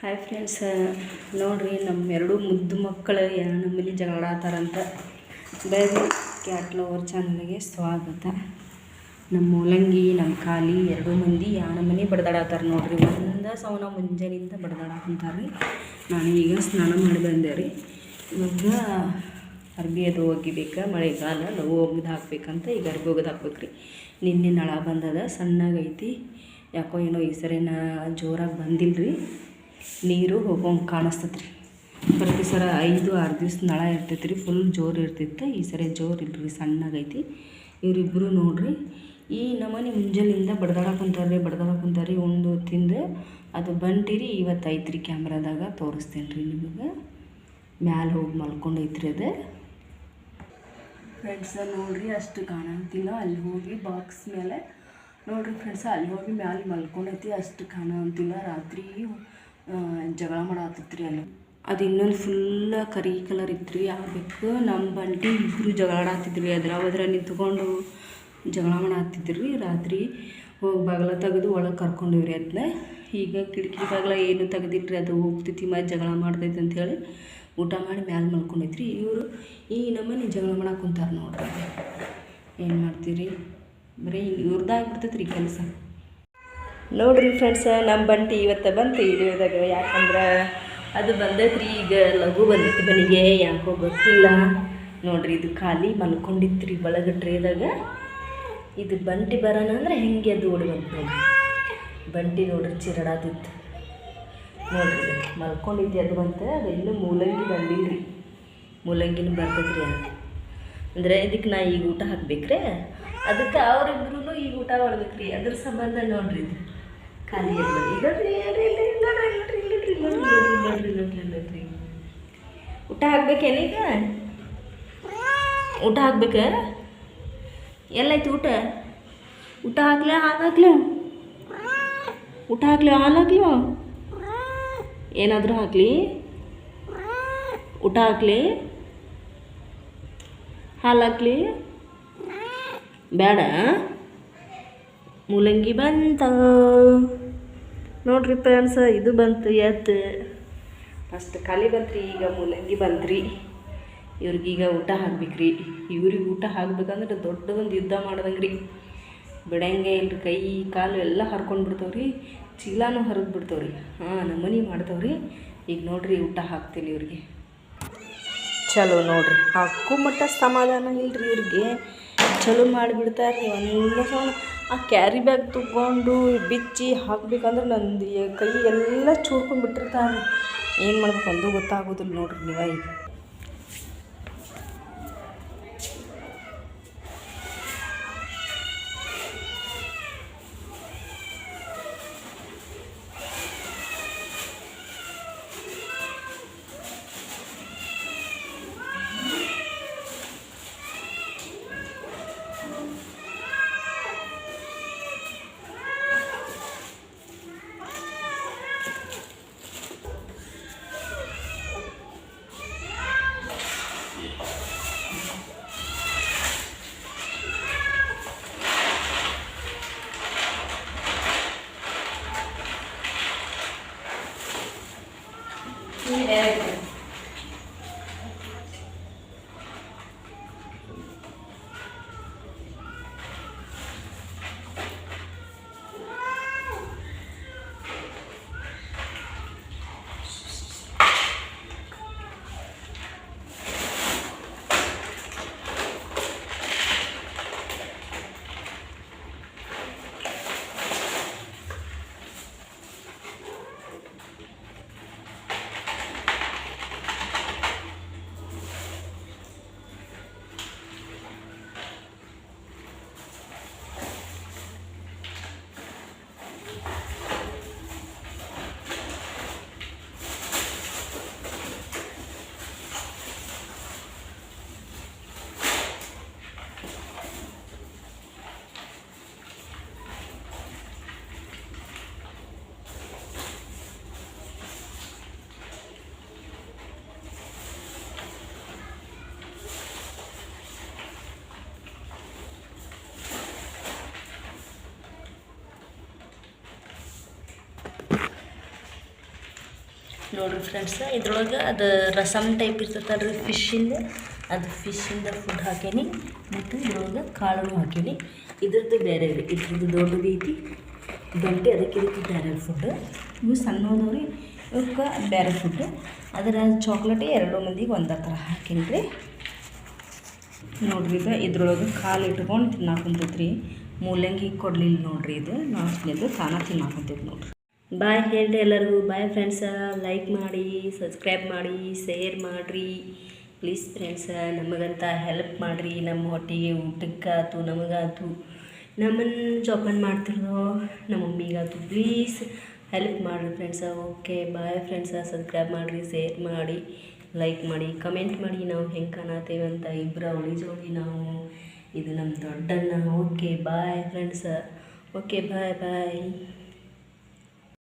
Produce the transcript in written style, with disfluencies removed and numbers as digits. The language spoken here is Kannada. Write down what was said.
ಹಾಯ್ ಫ್ರೆಂಡ್ಸ್, ನೋಡ್ರಿ ನಮ್ಮೆರಡು ಮುದ್ದು ಮಕ್ಕಳು ನಮ್ಮಲ್ಲಿ ಜಗಳಾಡ್ತಾರಂತ. ಬೇಬಿ ಕ್ಯಾಟ್ ಲವರ್ ಚಾನಲ್ಗೆ ಸ್ವಾಗತ. ನಮ್ಮ ಮೂಲಂಗಿ ನಮ್ಮ ಖಾಲಿ ಎರಡು ಮಂದಿ ನಮ್ಮನೆ ಬಡ್ದಾಡತ್ತಾರ ನೋಡ್ರಿ. ಒಂದ ಸವನ ಮುಂಜಾನಿಂದ ಬಡ್ದಾಡಕಂತಾರ್ರಿ. ನಾನು ಈಗ ಸ್ನಾನ ಮಾಡಿ ಬಂದೆ ರೀ. ಇವಾಗ ಅರ್ಬಿ ಅದು ಒಗಿಬೇಕು, ಮಳೆಗಾಲ ಲಘು ಒಗ್ದು ಹಾಕ್ಬೇಕಂತ ಈಗ ಅರ್ಬಿ ಒಗ್ದು ಹಾಕ್ಬೇಕ್ರಿ. ನಿನ್ನೆ ನಳ ಬಂದದ, ಸಣ್ಣಗೈತಿ. ಯಾಕೋ ಏನೋ ಈ ಸರಿನ ಜೋರಾಗಿ ಬಂದಿಲ್ಲರಿ. ನೀರು ಹೋಗೋಂಗೆ ಕಾಣಿಸ್ತೈತ್ರಿ. ಪ್ರತಿ ಸರ 5-6 ದಿವ್ಸ ನಳ ಇರ್ತೈತೆ ರೀ, ಫುಲ್ ಜೋರು ಇರ್ತೈತೆ. ಈ ಸರಿ ಜೋರು ಇಲ್ಲರಿ, ಸಣ್ಣಗೈತಿ. ಇವರಿಬ್ಬರು ನೋಡ್ರಿ ಈ ನಮೂನಿ ಮುಂಜಾನಿಂದ ಬಡ್ದಾಡಕುಂತಾರ್ರಿ. ಉಂಡು ತಿಂದು ಅದು ಬಂಟಿರಿ. ಇವತ್ತು ಐತ್ರಿ, ಕ್ಯಾಮ್ರಾದಾಗ ತೋರಿಸ್ತೇನೆ ರೀ ನಿಮಗೆ. ಮ್ಯಾಲೆ ಹೋಗಿ ಮಲ್ಕೊಂಡೈತ್ರಿ ಅದು. ಫ್ರೆಂಡ್ಸ ನೋಡ್ರಿ, ಅಷ್ಟು ಕಾಣಂತಿಲ್ಲ. ಅಲ್ಲಿ ಹೋಗಿ ಬಾಕ್ಸ್ ಮೇಲೆ ನೋಡ್ರಿ ಫ್ರೆಂಡ್ಸ, ಅಲ್ಲಿ ಹೋಗಿ ಮ್ಯಾಲೆ ಮಲ್ಕೊಂಡೈತಿ. ಅಷ್ಟು ಕಾಣಂತಿಲ್ಲ. ರಾತ್ರಿ ಜಗಳ ಮಾಡಾತೈತ್ರಿ ಅಲ್ಲಿ. ಅದು ಇನ್ನೊಂದು ಫುಲ್ ಕರಿ ಕಲರ್ ಇತ್ತು ರೀ. ಆಗಬೇಕು ನಮ್ಮ ಬಂಟಿ ಇಬ್ಬರು ಜಗಳಾಡತ್ತಿದ್ರಿ. ಅದ್ರ ನಿಂತ್ಕೊಂಡು ಜಗಳ ಮಾಡಾತ್ತಿದ್ರಿ. ರಾತ್ರಿ ಹೋಗಿ ಬಾಗಿಲ ತೆಗೆದು ಒಳಗೆ ಕರ್ಕೊಂಡಿವ್ರಿ ಅದನ್ನ. ಈಗ ಕಿಟಕಿ ಬಾಗಿಲ ಏನು ತೆಗೆದಿಲ್ರಿ, ಅದು ಹೋಗ್ತೈತಿ ಮತ್ತು ಜಗಳ ಮಾಡ್ತೈತಿ ಅಂಥೇಳಿ ಊಟ ಮಾಡಿ ಮ್ಯಾಲೆ ಮಲ್ಕೊಂಡೈತ್ರಿ. ಇವರು ಈ ನಮ್ಮನೆ ಜಗಳ ಮಾಡಕ್ಕೆ ಕುಂತಾರೆ ನೋಡ್ರಿ. ಏನು ಮಾಡ್ತೀರಿ, ಬರೀ ಇವ್ರದ್ದಾಗ್ಬಿಡ್ತೈತೆ ರೀ ಕೆಲಸ. ನೋಡ್ರಿ ಫ್ರೆಂಡ್ಸ, ನಮ್ಮ ಬಂಟಿ ಇವತ್ತು ಬಂತು ವಿಡಿಯೋದಾಗ. ಯಾಕಂದ್ರೆ ಅದು ಬಂದೈತ್ರಿ, ಈಗ ಲಘು ಬಂದೈತಿ ಮನೆಗೆ. ಯಾಕೋ ಗೊತ್ತಿಲ್ಲ ನೋಡ್ರಿ. ಇದು ಖಾಲಿ ಮಲ್ಕೊಂಡಿತ್ತು ರೀ ಒಳಗೆ ಟ್ರೇದಾಗ. ಇದು ಬಂಟಿ ಬರೋಣ ಅಂದ್ರೆ ಹೆಂಗೆ ಅದು ಓಡಿ ಬಂತು ನೋಡ್ರಿ. ಬಂಟಿ ನೋಡ್ರಿ ಚಿರಡಾತಿತ್ತು ನೋಡ್ರಿ. ಮಲ್ಕೊಂಡಿದ್ದೆ ಅದು ಬಂತು. ಅದು ಇನ್ನೂ ಮೂಲಂಗಿ ಬಂದಿಲ್ಲ ರೀ. ಮೂಲಂಗಿನೂ ಬರ್ತೈತ್ರಿ ಅದು. ಅಂದರೆ ಇದಕ್ಕೆ ನಾ ಈಗ ಊಟ ಹಾಕ್ಬೇಕ್ರಿ. ಅದಕ್ಕೆ ಅವರಿಬ್ರು ಈಗ ಊಟ ಮಾಡ್ಬೇಕ್ರಿ. ಅದ್ರ ಸಂಬಂಧ ನೋಡ್ರಿ ಇದು ಖಾಲಿ ನೋಡ್ರಿ. ಊಟ ಹಾಕ್ಬೇಕೇನೀಗ? ಊಟ ಹಾಕ್ಬೇಕ? ಎಲ್ಲೈತಿ ಊಟ? ಊಟ ಹಾಕ್ಲ, ಹಾಲು ಊಟ ಹಾಕ್ಲಿ, ಹಾಲು ಹಾಕ್ಲಿ, ಏನಾದರೂ ಹಾಕ್ಲಿ? ಊಟ ಹಾಕ್ಲಿ, ಹಾಲು ಹಾಕ್ಲಿ? ಬೇಡ. ಮೂಲಂಗಿ ಬಂತ ನೋಡ್ರಿ ಫ್ರೆಂಡ್ಸ್. ಇದು ಬಂತು ಎದ್ದು ಫಸ್ಟ್ ಖಾಲಿ ಬಂತ್ರಿ. ಈಗ ಮೂಲಂಗಿ ಬಂತ್ರಿ. ಇವ್ರಿಗೀಗ ಊಟ ಹಾಕ್ಬೇಕ್ರಿ. ಇವ್ರಿಗೆ ಊಟ ಹಾಕ್ಬೇಕಂದ್ರೆ ದೊಡ್ಡ ಒಂದು ಯುದ್ಧ ಮಾಡ್ದಂಗೆ ರೀ. ಬಿಡಂಗೆ ಇಲ್ರಿ. ಕೈ ಕಾಲು ಎಲ್ಲ ಹರ್ಕೊಂಡು ಬಿಡ್ತಾವ್ರಿ. ಚೀಲಾನು ಹರಿದು ಬಿಡ್ತಾವ್ರಿ. ನಮೂನಿ ಮಾಡ್ತಾವ್ರಿ. ಈಗ ನೋಡ್ರಿ ಊಟ ಹಾಕ್ತೀನಿ ಇವ್ರಿಗೆ. ಚಲೋ ನೋಡ್ರಿ, ಹಾಕೋ ಮಟ್ಟ ಸಮಾಧಾನ ಇಲ್ರಿ ಇವ್ರಿಗೆ. ಚಲೋ ಮಾಡಿಬಿಡ್ತಾರೆ ರೀ. ಒಂದು ಸಲ ಆ ಕ್ಯಾರಿ ಬ್ಯಾಗ್ ತೊಗೊಂಡು ಬಿಚ್ಚಿ ಹಾಕ್ಬೇಕಂದ್ರೆ ನಂದು ಕೈ ಎಲ್ಲ ಚೂಡ್ಕೊಂಡ್ಬಿಟ್ಟಿರ್ತಾರೆ. ಏನು ಮಾಡ್ಬೇಕು ಒಂದು ಗೊತ್ತಾಗೋದಿಲ್ಲ ನೋಡ್ರಿ ನೀವು. ಈಗ ನೋಡಿರಿ ಫ್ರೆಂಡ್ಸ್, ಇದ್ರೊಳಗೆ ಅದು ರಸಮ್ ಟೈಪ್ ಇರ್ತೈತಲ್ರಿ ಫಿಶ್ಶಿಂದ, ಅದು ಫಿಶ್ಶಿಂದ ಫುಡ್ ಹಾಕೀನಿ ಮತ್ತು ಇದ್ರೊಳಗೆ ಕಾಳು ಹಾಕೀನಿ. ಇದ್ರದ್ದು ಬೇರೆ ರೀ, ಇದ್ರದ್ದು ದೊಡ್ಡದು ಐತಿ ಗಂಟೆ, ಅದಕ್ಕೆ ಇದಕ್ಕೆ ಬೇರೆ ಫುಡ್. ಇವು ಸಣ್ಣದವ್ರಿ, ಇವಕ್ಕೆ ಬೇರೆ ಫುಡ್. ಅದರ ಚಾಕ್ಲೇಟೇ 2 ಮಂದಿಗೆ ಒಂದೇ ಥರ ಹಾಕೀನಿ ರೀ. ನೋಡ್ರಿ ಇದ್ರೊಳಗೆ ಕಾಲು ಇಟ್ಕೊಂಡು ತಿನ್ನಾಕೊಂತೈತ್ರಿ. ಮೂಲಂಗಿ ಕೊಡಲಿಲ್ಲ ನೋಡ್ರಿ, ಇದು ಲಾಸ್ಟ್ನೇದು ತಾನ ತಿನ್ನಾಕೊಂತೈತಿ ನೋಡ್ರಿ. ಬಾಯ್ ಹೇಳ್ರಿ ಎಲ್ಲರಿಗೂ. Bye friends. ಲೈಕ್ ಮಾಡಿ, ಸಬ್ಸ್ಕ್ರೈಬ್ ಮಾಡಿ, ಶೇರ್ ಮಾಡಿರಿ ಪ್ಲೀಸ್ ಫ್ರೆಂಡ್ಸ. ನಮಗಂತ ಹೆಲ್ಪ್ ಮಾಡಿರಿ, ನಮ್ಮ ಹೊಟ್ಟೆಗೆ ಊಟಕ್ಕಾಯ್ತು, ನಮಗಾಯ್ತು, ನಮ್ಮನ್ನು ಜೋಪಾನ ಮಾಡ್ತಿರೋ ನಮ್ಮ ಮಮ್ಮಿಗಾಯ್ತು, ಪ್ಲೀಸ್ ಹೆಲ್ಪ್ ಮಾಡಿರಿ friends. Okay bye friends. Subscribe ಮಾಡಿರಿ, ಶೇರ್ ಮಾಡಿ, ಲೈಕ್ ಮಾಡಿ, ಕಮೆಂಟ್ ಮಾಡಿ ನಾವು ಹೆಂಗೆ ಕಾಣತ್ತೇವೆ ಅಂತ. ಇಬ್ಬರು ಅವಳಿ ಜೋಡಿ ನಾವು, ಇದು ನಮ್ಮ ದೊಡ್ಡಣ್ಣ. Okay bye friends. Okay bye ಬಾಯ್.